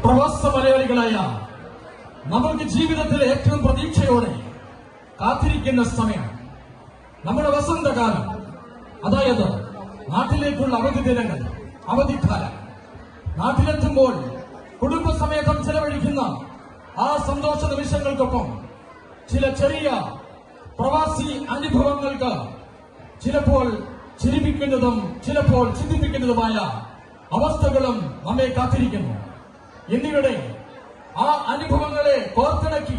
പ്രവാസ മലയാളികളായ നമുക്ക് ജീവിതത്തിലെ ഏറ്റവും പ്രതീക്ഷയോടെ കാത്തിരിക്കുന്ന സമയം നമ്മുടെ വസന്തകാലം, അതായത് നാട്ടിലേക്കുള്ള അവധി ദിനങ്ങൾ, അവധിക്കാലം. നാട്ടിലെത്തുമ്പോൾ കുടുംബസമേതം ചെലവഴിക്കുന്ന ആ സന്തോഷ നിമിഷങ്ങൾക്കൊപ്പം ചില ചെറിയ പ്രവാസി അനുഭവങ്ങൾക്ക് ചിലപ്പോൾ ചിരിപ്പിക്കുന്നതും ചിലപ്പോൾ ചിന്തിപ്പിക്കുന്നതുമായ അവസ്ഥകളും നമ്മെ കാത്തിരിക്കുന്നു. എന്നിവിടെ ആ അനുഭവങ്ങളെ കോർത്തിണക്കി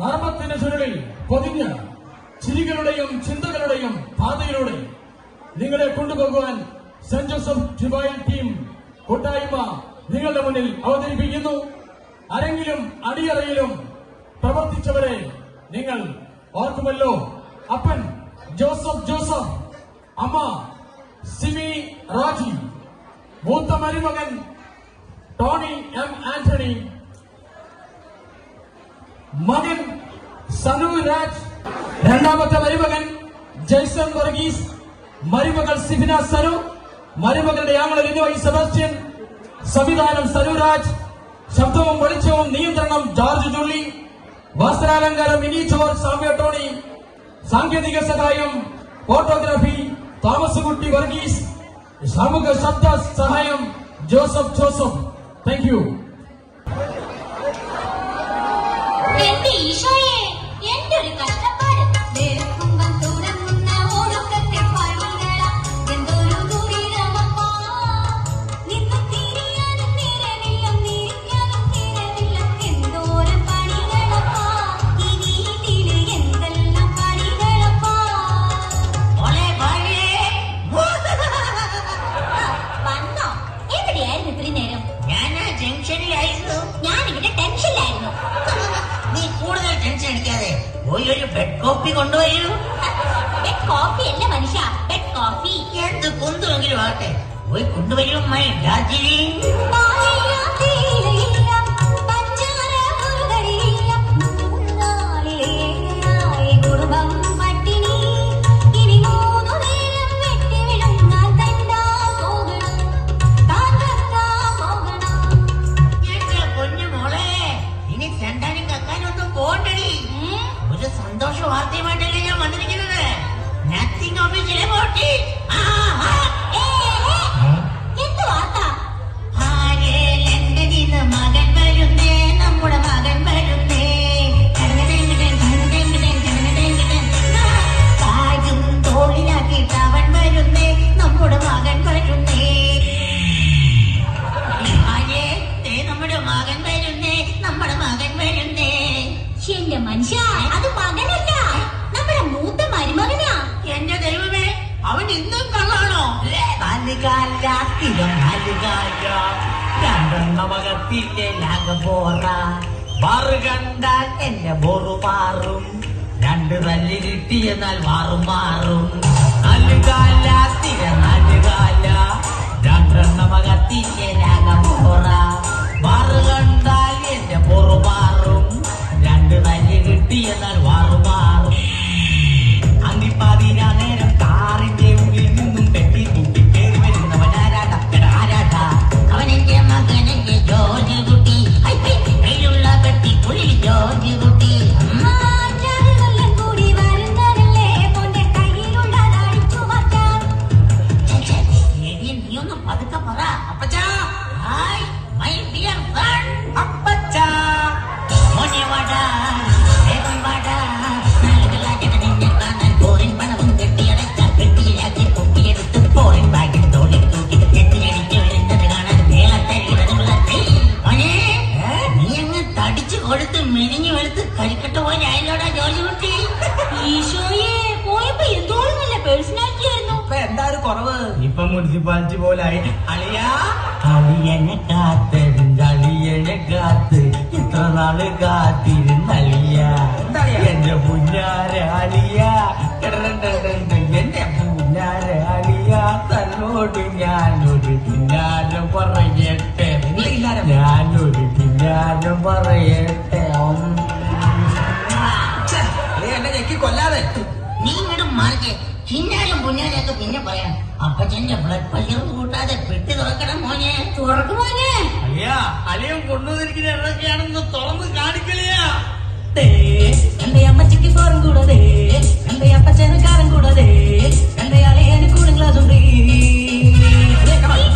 നർമ്മത്തിന്റെ ചുരുളിൽ പൊതിഞ്ഞ് ചിരികളുടെയും ചിന്തകളുടെയും പാതയിലൂടെ നിങ്ങളെ കൊണ്ടുപോകുവാൻ സെന്റ് ജോസഫ് ഡിവൈൻ ടീം കൂട്ടായ്മ നിങ്ങളുടെ മുന്നിൽ അവതരിപ്പിക്കുന്നു. അരങ്ങിലും അടിയറയിലും പ്രവർത്തിച്ചവരെ നിങ്ങൾ ഓർക്കുമല്ലോ. അപ്പൻ ജോസഫ്, അമ്മ സിമി റാജി, മൂത്ത മരുമകൻ ടോണി എം ആന്റണി, മകൻ സനു രാജ്, രണ്ടാമത്തെ മരുമകൻ ജയ്സൺ വർഗീസ്, മരുമകൾ സിബിന സനു, മരുമകളുടെ ആംഗ്ല ലിനോയ് സെബാസ്റ്റ്യൻ, സംവിധാനം സനുരാജ്, ശബ്ദവും വെളിച്ചവും നിയന്ത്രണം ജോർജ് ജുള്ളി, വസ്ത്രാലങ്കാരം മിനി ജോർജ് സാമ്യ ടോണി, സാങ്കേതിക സഹായം ഫോട്ടോഗ്രാഫി തോമസ് കുട്ടി വർഗീസ്, സാമൂഹിക ശബ്ദ സഹായം ജോസഫ്. Thank you. എന്റെ ഈശോയെ, എന്റെ ഒരു കഷ്ടപ്പാട്. ഒരു ബെഡ് കോഫി കൊണ്ടുവരൂ. ബെഡ് കോഫി അല്ല മനുഷ്യ, ബെഡ് കോഫി. എന്ത് കൊണ്ടുവെങ്കിലും ആട്ടെ, പോയി കൊണ്ടുവരൂ. മൈ ഡാർജിലിംഗ് വാർത്തയുമായിട്ടല്ലേ ഞാൻ വന്നിരിക്കുന്നത്. നത്തിങ് ഓഫീസിലെ പോട്ടി. എന്ത് വാർത്ത? ലണ്ടനിന്ന് മകൻ വരുന്നേ, നമ്മുടെ മകൻ വരുന്നേ. കാര്യം തോളിലാക്കിയിട്ട് അവൻ വരുന്നേ, നമ്മുടെ മകൻ വരുന്നേ. നമ്മുടെ മകൻ വരുന്നേ, നമ്മുടെ മകൻ വരുന്നേ. എന്റെ മനുഷ്യ, അത് മകനല്ല, നമ്മുടെ മൂത്ത മരുമകനാ. എന്റെ ദൈവമേ, അവൻ ഇന്നും കള്ളാണോ? രണ്ടെണ്ണമകത്തില്ലേ ലാഗപോറ വാറ് കണ്ടാൽ എന്റെ ബോറു മാറും. രണ്ട് തല്ലി കിട്ടിയെന്നാൽ വാറും മാറും. നാലുകാല സ്ഥിര നാലുകാല രണ്ടെണ്ണമകത്തില്ലേ ലാഗപോറ വാറ് കണ്ടാൽ എന്റെ ബോറു മാറും. രണ്ട് തല്ലി കിട്ടിയെന്നാൽ വാറു മാറും. അന്തിപ്പാതിരാ നേരം കാറിന്റെ ഉള്ളിൽ നിന്നും പെട്ടി കൂട്ടി കയറി വരുന്നവനാരാടാ? അവനെന്റെ മകനെന്റെ ജോർജ് കുട്ടി. കയ്യിലുള്ള പെട്ടി ഉള്ളിൽ ജോർജ് കുട്ടി. നീയൊന്നും പതുക്കെ പറ അപ്പച്ചാ. ഹായ് മൈ ഡിയർ ഫ്രണ്ട് അപ്പച്ചാ. മോനെ വാടാ, വേഗം വാടാ. കൊടുത്ത് മെലിഞ്ഞു വെളുത്ത് കരിക്കട്ട പോലെ ആയില്ലോടാ ജോലി കുട്ടി. ഈശോയെ, പോയപ്പോ എന്തോളം നല്ല പേഴ്സണാലിറ്റി ആയിരുന്നു. ഇപ്പൊ എന്താ ഒരു കുറവ്? ഇപ്പൊ മുനിസിപ്പാലിറ്റി പോലെ ആയി. അളിയനെ കാത്ത് ഇത്ര നാള് കാത്തിരുന്നളിയ. എന്റെ പുഞ്ഞാര അളിയ, എന്റെ പുഞ്ഞാര അളിയ. തന്നോട് ഞാനൊരു പിന്നാരം പറയട്ടെ, ഞാനൊരു പിന്നാരം പറയട്ടെ. എന്നെ ഞെക്കി കൊല്ലാതെ നീ ഇങ്ങോട്ട് മാറിക്കേ. ചിന്നാലും പുന്നാലൊക്കെ പിന്നെ പറയാം. അപ്പച്ചന്റെ ബ്ലഡ് പ്രഷർ കൂട്ടാതെ പെട്ടി തുറക്കണം മോനെ. തുറക്കുമോനെ. അയ്യാ, അലിയും കൊണ്ടുവന്നിരിക്കുന്ന എന്തൊക്കെയാണെന്ന് തുറന്ന് കാണിക്കലയാ. എന്റെ അമ്മച്ചിക്ക് ഫോറും കൂടതേ, എന്റെ അപ്പച്ചന് കാരം കൂടതേ, എന്റെ അളിയന് കൂളിംഗ് ഗ്ലാസ് ഉണ്ട്. ഈ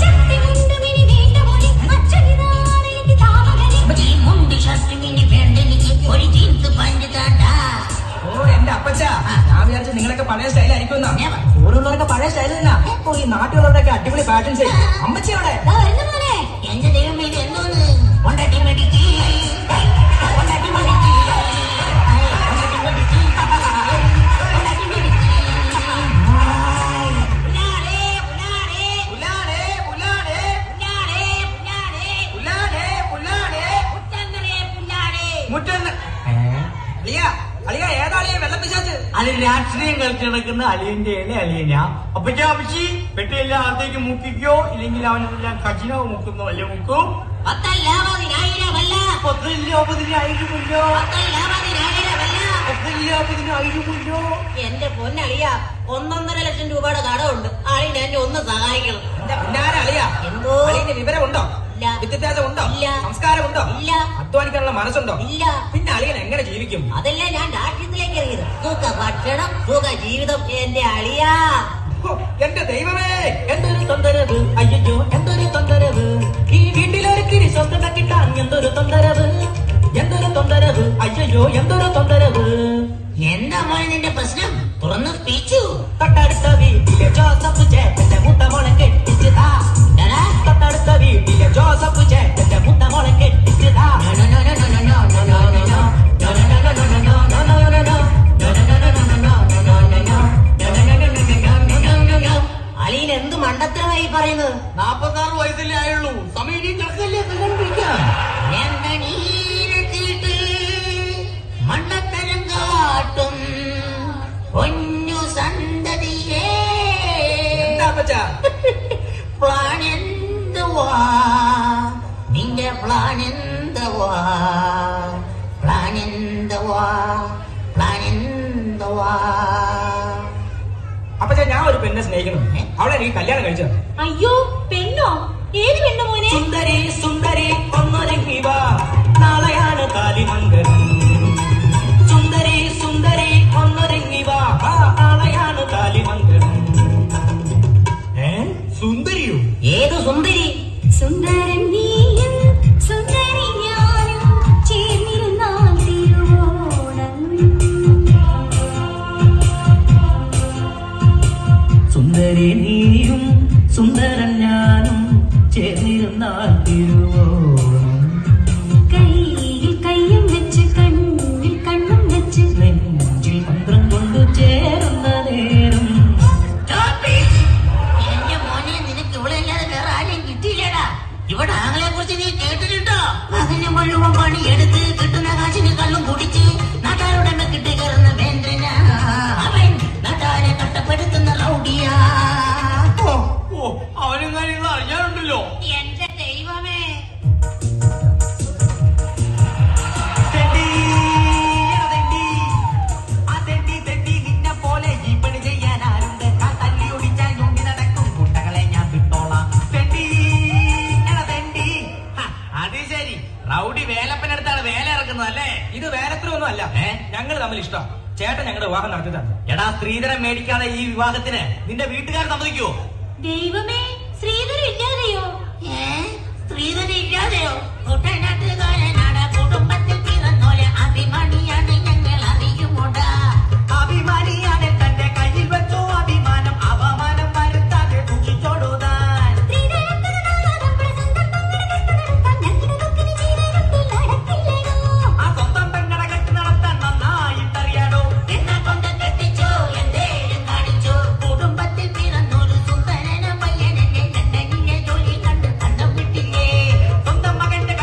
ചട്ടി മുണ്ട് മിനി വേണ്ട മോനെ, അച്ഛനിതാണ് എനിക്ക് താമകനെ. ഈ മുണ്ട് ഷർട്ട് മിനി വേണ്ടെനിക്ക് ഒരു ജീൻസ് പഞ്ച് താട്ടാ. ഓ എന്റെ അപ്പച്ച, ഞാൻ വിചാരിച്ചു നിങ്ങളൊക്കെ പഴയ സ്റ്റൈലായിരിക്കും. ഓരോരുള്ളവരൊക്കെ പഴയ സ്റ്റൈൽ തന്നെ. ഓ ഈ നാട്ടിലുള്ളവരൊക്കെ അടിപൊളി ഫാഷൻസ്. അമ്മച്ചി അവിടെ ദാ വരുന്നു മോനെ. എന്റെ ദൈവമേ ഇത് എന്തോന്ന് കൊണ്ടാട്ടി മേടിക്ക് കൊണ്ടാട്ടി മേടിക്ക് കൊണ്ടാട്ടി മേടിക്ക് കൊണ്ടാട്ടി മേടിക്ക്. പുലാടേ പുലാടേ പുല്ലാടേ, പുല്ലാടേ, പുലാടേ പുലാടേ പുല്ലാടേ, പുല്ലാടേ. മുറ്റന്നരേ പുലാടേ. മുറ്റന്ന് അളിയ, അളിയ ഏതാളിയ വെള്ളപ്പിശാച്ച്? അത് രാഷ്ട്രീയം കളിച്ച് നടക്കുന്ന അലിയന്റെ അലിയനാ. അപ്പച്ചാ അപ്പച്ചി പെട്ടിയെല്ലാം അകത്തേക്ക് മുക്കിക്കോ, ഇല്ലെങ്കിൽ അവനെല്ലാം ഖജനാവ് മുക്കുന്നോ അല്ലേ മുക്കും. പത്തല്ല പതിനായിരമല്ല 10,000,000 പത്തല്ല പതിനായിരമല്ല. 10,000,000 എന്റെ പൊന്നളിയ 1.5 ലക്ഷം രൂപയുടെ കടമുണ്ട്. ആളിനെ എന്നെ ഒന്ന് സഹായിക്കണം. എന്റെ പിന്നാരെ അളിയ, എന്തോ? അളിയന് വിവരമുണ്ടോ? ഇല്ല. വിദ്യാഭ്യാസം ഉണ്ടോ? ഇല്ല. സംസ്കാരമുണ്ടോ? ഇല്ല. അധ്വാനിക്കാനുള്ള മനസ്സുണ്ടോ? ഇല്ല. പിന്നെ അളിയൻ എങ്ങനെ ജീവിക്കും? അതല്ല ഞാൻ രാഷ്ട്രീയത്തിലേക്ക് ഇറങ്ങിയത്. സുഖ ഭക്ഷണം, സുഖ ജീവിതം. എന്റെ അളിയാ, ഹോ, എന്റെ ദൈവമേ, എന്തൊരു തൊന്തരവ്, അയ്യോ എന്തൊരു തൊന്തരവ്. ഈ വീട്ടിലൊരു കിരി സ്വന്തം കിട്ടാൻ എന്തൊരു തൊന്തരവ്, എന്തൊരു തൊന്തരവ്, അയ്യോ എന്തൊരു തൊന്തരവ്. എന്താ മോനെ നിന്റെ പ്രശ്നം? തുറന്ന് സ്പീച്ചു. തൊട്ടടുത്ത വീട്ടിലെ ജോസഫ് ചേട്ടന്റെ മുത്ത മോളെ കെട്ടിച്ചതാ. എടാ, തൊട്ടടുത്ത വീട്ടിലെ ജോസഫ് ചേട്ടന്റെ മുത്ത മോളെ കെട്ടിച്ചതാ. അലീൻ എന്ത് മണ്ടത്തരമായി പറയുന്നത്? 46 വയസ്സല്ലേ ആയുള്ളൂ. സമയം ഇനി കിടക്കല്ലേ, കല്യാണം കഴിക്കാം. എന്റെ നീരത്തിട്ട് മണ്ണത്തരം കാട്ടും പൊന്നു സന്തതിയേ. എന്താ അപ്പച്ച? പ്ലാൻ എന്തുവാ നിന്റെ പ്ലാൻ എന്തുവാ പ്ലാൻ എന്തുവാ പ്ലാൻ എന്തുവാ? അപ്പച്ച, ഞാൻ ഒരു പെണ്ണെ സ്നേഹിക്കണം. അവളെ എനിക്ക് കല്യാണം കഴിച്ചത്. അയ്യോ പെണ്ണോ? ഏത് പെണ്ണു മോനെ? സുന്ദരി സുന്ദരി ഒന്നൊരുങ്ങി വാ, നാളെയാണ് കാലിമംഗലം. സുന്ദരി സുന്ദരി ഒന്നൊരുങ്ങി വാ, നാളെയാണ് കാലിമംഗലം. സുന്ദരിയോ? ഏത് സുന്ദരി? സുന്ദരൻ നീയും സുന്ദരി ഞാനും ചേർന്നിരുന്നാൽ തിരുവോണം. സുന്ദരി നീയും സുന്ദരൻ ഞാനും ചേർന്നിരുന്നാൽ തിരുവോണം. കയ്യിൽ കയ്യും വെച്ച് കണ്ണിൽ കണ്ണും വെച്ച് നെഞ്ചിൽ മന്ത്രം കൊണ്ട് ചേരുന്ന നേരം. എന്റെ മോനെ, നിനക്ക് ഇവളല്ലാതെ വേറെ ആരെയും കിട്ടിയില്ലടാ. ഇവിടെ ആങ്ങളെ കുറിച്ച് നീ കേട്ടിട്ടുണ്ടോ? അതിന് മുഴുവൻ പണിയെടുത്ത് കിട്ടുന്ന കാശിന് കള്ളും കുടിച്ച് നാട്ടാരുടെ മെക്കിട്ട് കയറുന്ന വേന്ദ്രനാ അവൻ. നാട്ടാരെ കഷ്ടപ്പെടുത്തുന്ന റൗഡിയാ. ഓ, അവനും കാര്യങ്ങൾ അറിയാനുണ്ടല്ലോ. എന്റെ ദൈവമേ, തെണ്ടി, തെണ്ടി, ആ തെണ്ടി തെണ്ടി നിന്നെ പോലെ ഈ പണി ചെയ്യാൻ ആരുണ്ട്? ആ തല്ലി ഒടിച്ചാൽ ഞൊങ്ങി നടക്കും കുട്ടകളെ ഞാൻ വിട്ടോളാം. തെണ്ടി, തെണ്ടി. അത് ശരി, റൗഡി വേലപ്പനടുത്താണ് വേല ഇറക്കുന്നത് അല്ലേ? ഇത് വേലത്തിലൊന്നും അല്ല. ഞങ്ങൾ തമ്മിൽ ഇഷ്ടം. ചേട്ടൻ ഞങ്ങളുടെ വിവാഹം നടത്തി തന്നു. എടാ, സ്ത്രീധനം മേടിക്കാതെ ഈ വിവാഹത്തിന് നിന്റെ വീട്ടുകാർ സമ്മതിക്കുവോ? ദൈവമേ, ശ്രീധരൻ ഇല്ലാതെയോ? സ്ത്രീധനം ഇല്ലാതെയോ? കുട്ടനാട്ടുകാരനാണ്, കുടുംബത്തിൽ പിറന്നോലെ അഭിമാനിയാണ് ഞങ്ങൾ അറിയുമോടാ. അഭിമാനിയാണ് തന്റെ കയ്യിൽ വെച്ചോ അഭിമാനം, അവമാനം വരുത്താതെ സൂക്ഷിച്ചോടുതാൻ. ആ സ്വന്തം പെണ്ണട കെട്ടി നടത്താൻ നന്നായിട്ടറിയാടോ. എന്നെ കൊണ്ട് കെട്ടിച്ചോ, എന്തേലും കാണിച്ചോ. കുടുംബത്തിൽ പിറന്നൊരു സുന്ദരന പയ്യനെ ലണ്ടനിലെ ജോലി കണ്ട് കണ്ടം വിട്ടില്ലേ. സ്വന്തം മകന്റെ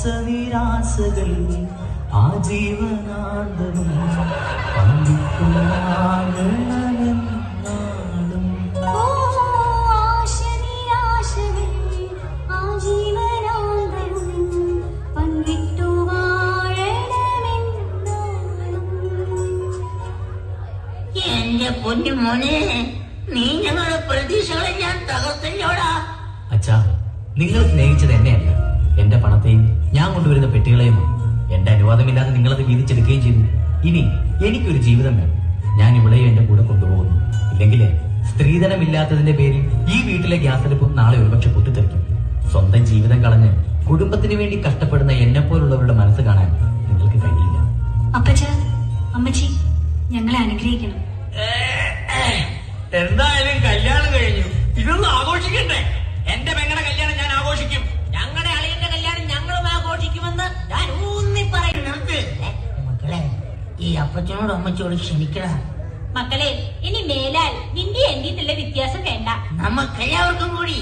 ആസനിരാസകൾ ആജീവനാന്തവും പങ്കിക്കും നാളും ഓ ആശനിരാശകൾ ആജീവനാന്തവും പങ്കിട്ടു വാഴണമെന്നാളും. എന്റെ പൊന്നു മോനെ, നീ ഞങ്ങളുടെ പ്രതീക്ഷകളെ ഞാൻ തകർത്തല്ലോടാ. അച്ഛാ, നിങ്ങൾ സ്നേഹിച്ചത് എന്നെയല്ല, എന്റെ പണത്തെയും ഞാൻ കൊണ്ടുവരുന്ന പെട്ടികളെയും. എന്റെ അനുവാദമില്ലാതെ നിങ്ങളത് വീതിച്ചെടുക്കുകയും ചെയ്തു. ഇനി എനിക്കൊരു ജീവിതം വേണം. ഞാൻ ഇവിടെയും എന്റെ കൂടെ കൊണ്ടുപോകുന്നു. ഇല്ലെങ്കിൽ സ്ത്രീധനമില്ലാത്തതിന്റെ പേരിൽ ഈ വീട്ടിലെ ഗ്യാസ് അടുപ്പും നാളെ ഒരുപക്ഷെ പൊട്ടിത്തെറിക്കും. സ്വന്തം ജീവിതം കളഞ്ഞ് കുടുംബത്തിന് വേണ്ടി കഷ്ടപ്പെടുന്ന എന്നെ പോലുള്ളവരുടെ മനസ്സ് കാണാൻ നിങ്ങൾക്ക് കഴിയില്ല. അപ്പച്ച, അമ്മച്ചി, ഞങ്ങളെ അനുഗ്രഹിക്കണം. എന്തായാലും കല്യാണം കഴിഞ്ഞു, ഇതൊന്നും ആഘോഷിക്കണ്ടേ? എന്റെ പെങ്ങളുടെ കല്യാണം ഞാൻ ആഘോഷിക്കും. ഞങ്ങളുടെ അളിയന്റെ കല്യാണം ഞങ്ങളും ആഘോഷിക്കുമെന്ന് ഞാൻ ഊന്നി പറയും. നിർത്ത് മക്കളെ, ഈ അപ്പച്ചനോട് അമ്മച്ചോട് ക്ഷമിക്കടാ. മക്കളെ, ഇനി മേലാൽ നിന്റെ എന്റെയുള്ള വ്യത്യാസം വേണ്ട. നമുക്കെല്ലാവർക്കും കൂടി